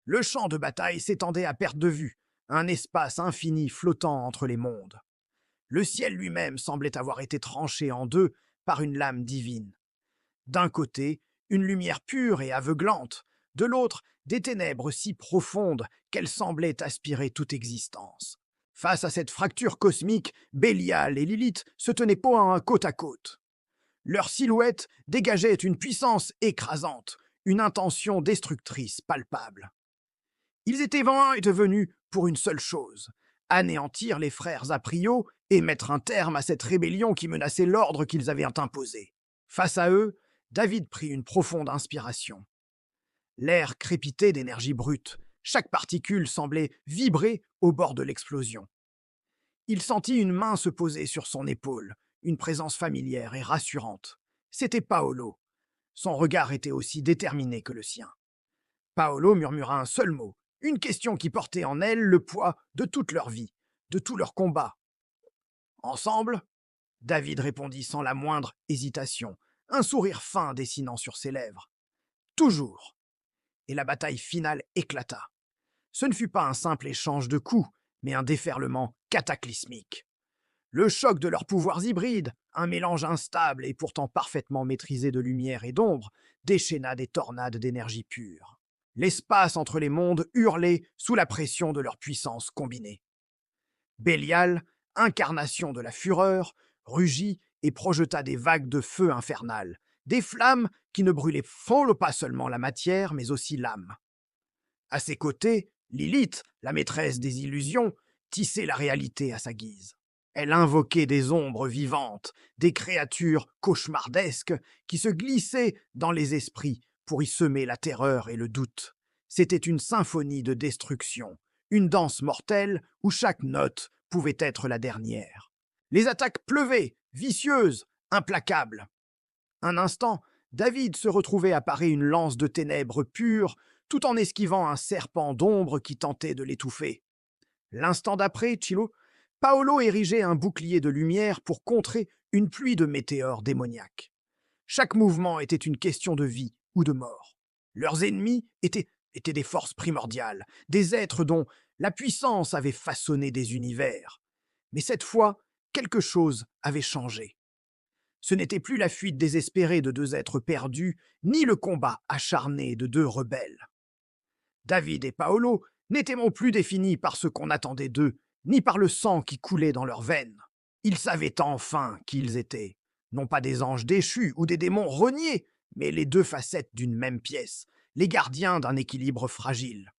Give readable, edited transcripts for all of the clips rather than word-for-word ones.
Le champ de bataille s'étendait à perte de vue, un espace infini flottant entre les mondes. Le ciel lui-même semblait avoir été tranché en deux par une lame divine. D'un côté, une lumière pure et aveuglante, de l'autre, des ténèbres si profondes qu'elles semblaient aspirer toute existence. Face à cette fracture cosmique, Bélial et Lilith se tenaient point côte à côte. Leurs silhouettes dégageaient une puissance écrasante, une intention destructrice palpable. Ils étaient vains et devenus pour une seule chose, anéantir les frères Aprio et mettre un terme à cette rébellion qui menaçait l'ordre qu'ils avaient imposé. Face à eux, David prit une profonde inspiration. L'air crépitait d'énergie brute, chaque particule semblait vibrer au bord de l'explosion. Il sentit une main se poser sur son épaule, une présence familière et rassurante. C'était Paolo. Son regard était aussi déterminé que le sien. Paolo murmura un seul mot, une question qui portait en elle le poids de toute leur vie, de tout leur combat. Ensemble, David répondit sans la moindre hésitation, un sourire fin dessinant sur ses lèvres. Toujours. Et la bataille finale éclata. Ce ne fut pas un simple échange de coups, mais un déferlement cataclysmique. Le choc de leurs pouvoirs hybrides, un mélange instable et pourtant parfaitement maîtrisé de lumière et d'ombre, déchaîna des tornades d'énergie pure. L'espace entre les mondes hurlait sous la pression de leur puissance combinée. Bélial, incarnation de la fureur, rugit et projeta des vagues de feu infernal, des flammes qui ne brûlaient pas seulement la matière, mais aussi l'âme. À ses côtés, Lilith, la maîtresse des illusions, tissait la réalité à sa guise. Elle invoquait des ombres vivantes, des créatures cauchemardesques qui se glissaient dans les esprits pour y semer la terreur et le doute. C'était une symphonie de destruction, une danse mortelle où chaque note pouvait être la dernière. Les attaques pleuvaient, vicieuses, implacables. Un instant, David se retrouvait à parer une lance de ténèbres pures, tout en esquivant un serpent d'ombre qui tentait de l'étouffer. L'instant d'après, Paolo érigeait un bouclier de lumière pour contrer une pluie de météores démoniaques. Chaque mouvement était une question de vie ou de mort. Leurs ennemis étaient des forces primordiales, des êtres dont la puissance avait façonné des univers. Mais cette fois, quelque chose avait changé. Ce n'était plus la fuite désespérée de deux êtres perdus, ni le combat acharné de deux rebelles. David et Paolo n'étaient non plus définis par ce qu'on attendait d'eux, ni par le sang qui coulait dans leurs veines. Ils savaient enfin qui ils étaient, non pas des anges déchus ou des démons reniés, mais les deux facettes d'une même pièce, les gardiens d'un équilibre fragile.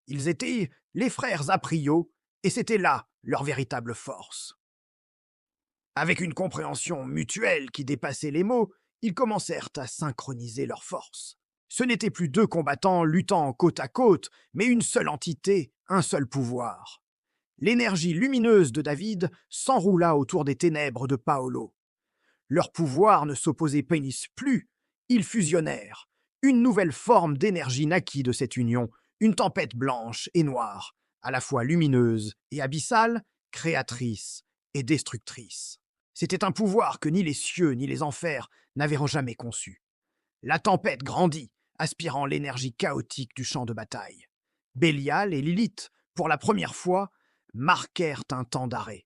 Ils étaient les frères Aprio, et c'était là leur véritable force. Avec une compréhension mutuelle qui dépassait les mots, ils commencèrent à synchroniser leurs forces. Ce n'étaient plus deux combattants luttant côte à côte, mais une seule entité, un seul pouvoir. L'énergie lumineuse de David s'enroula autour des ténèbres de Paolo. Leurs pouvoirs ne s'opposaient plus, ils fusionnèrent. Une nouvelle forme d'énergie naquit de cette union, une tempête blanche et noire, à la fois lumineuse et abyssale, créatrice et destructrice. C'était un pouvoir que ni les cieux ni les enfers n'avaient jamais conçu. La tempête grandit, aspirant l'énergie chaotique du champ de bataille. Bélial et Lilith, pour la première fois, marquèrent un temps d'arrêt.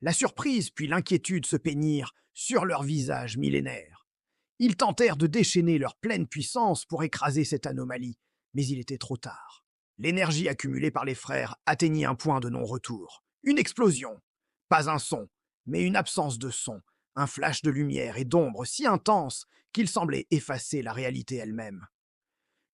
La surprise puis l'inquiétude se peignirent sur leurs visages millénaires. Ils tentèrent de déchaîner leur pleine puissance pour écraser cette anomalie, mais il était trop tard. L'énergie accumulée par les frères atteignit un point de non-retour. Une explosion. Pas un son, mais une absence de son, un flash de lumière et d'ombre si intense qu'il semblait effacer la réalité elle-même.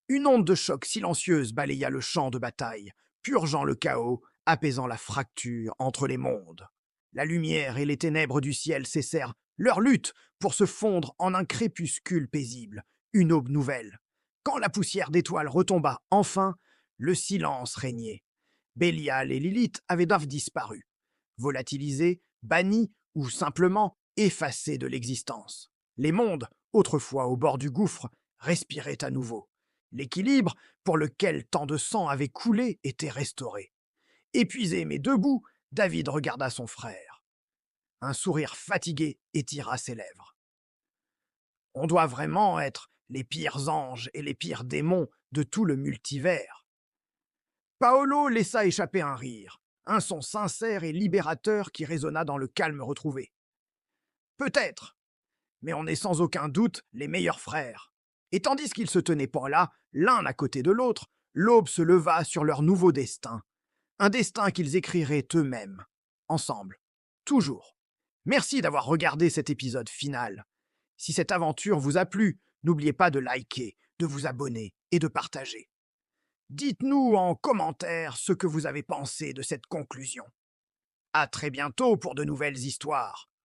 Une onde de choc silencieuse balaya le champ de bataille, purgeant le chaos, apaisant la fracture entre les mondes. La lumière et les ténèbres du ciel cessèrent leur lutte pour se fondre en un crépuscule paisible, une aube nouvelle. Quand la poussière d'étoiles retomba enfin, le silence régnait. Bélial et Lilith avaient disparu, volatilisés, bannis ou simplement effacés de l'existence. Les mondes, autrefois au bord du gouffre, respiraient à nouveau. L'équilibre, pour lequel tant de sang avait coulé, était restauré. Épuisé mais debout, David regarda son frère. Un sourire fatigué étira ses lèvres. On doit vraiment être les pires anges et les pires démons de tout le multivers. Paolo laissa échapper un rire, un son sincère et libérateur qui résonna dans le calme retrouvé. Peut-être, mais on est sans aucun doute les meilleurs frères. Et tandis qu'ils se tenaient pour là, l'un à côté de l'autre, l'aube se leva sur leur nouveau destin. Un destin qu'ils écriraient eux-mêmes, ensemble, toujours. Merci d'avoir regardé cet épisode final. Si cette aventure vous a plu, n'oubliez pas de liker, de vous abonner et de partager. Dites-nous en commentaire ce que vous avez pensé de cette conclusion. À très bientôt pour de nouvelles histoires.